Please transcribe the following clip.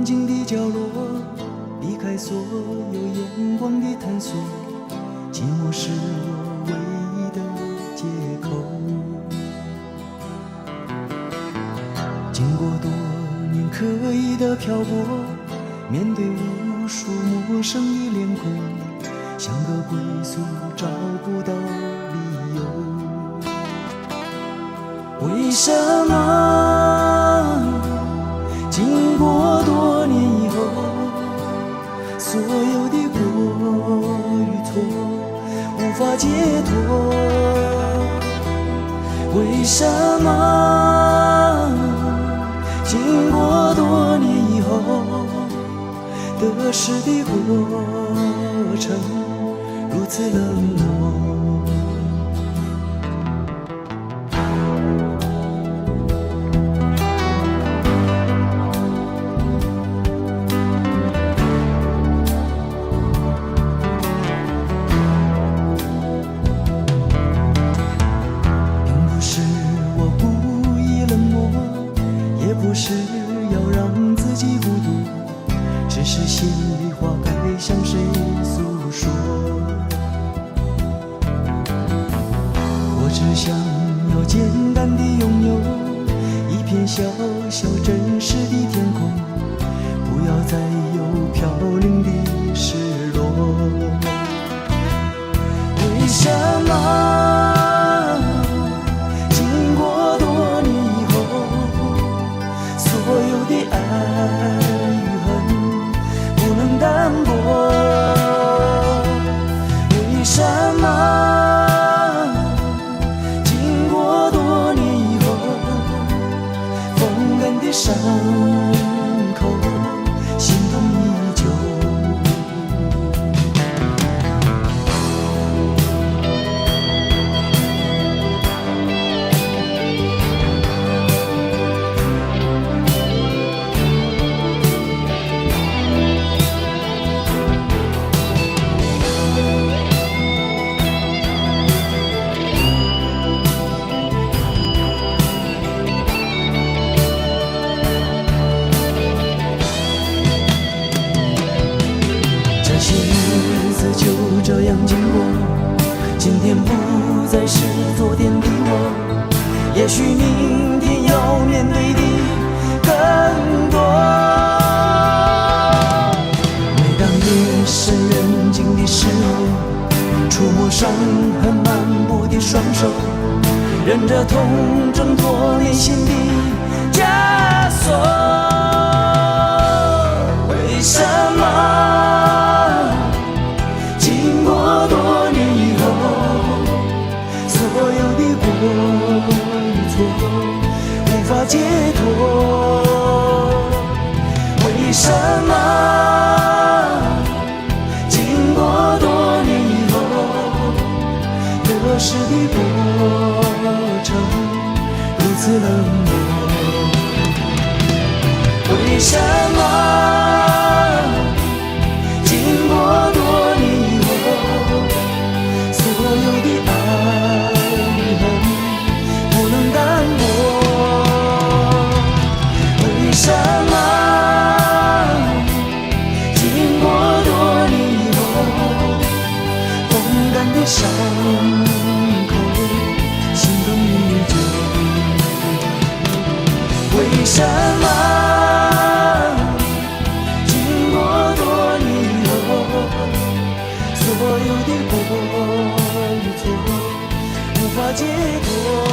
安静的角落，避开所有眼光的探索，寂寞是我唯一的借口。经过多年刻意的漂泊，面对无数陌生的脸孔，像个归宿找不到理由。为什么经过多年以后，所有的过与错无法解脱？为什么经过多年以后，得失的过程如此冷漠？不是要让自己孤独，只是心里话该向谁诉说。我只想要简单的拥有一片小小真实的天空，不要再有飘零的失落。为什么经过多年以后，所有的爱与恨不能淡薄？为什么经过多年以后，风干的伤口心痛依旧？就这样经过，今天不再是昨天的我，也许明天要面对的更多。每当夜深人静的时候，触摸伤痕漫步的双手，忍着痛挣脱内心的枷锁。为什么经过多年以后，所有的过与错无法解脱？为什么经过多年以后，得失的过程如此冷漠？为什么经过多年以后，所有的爱与恨不能淡薄？为什么经过多年以后，风干的伤口心痛依旧？为什么所有的过与错无法解脱？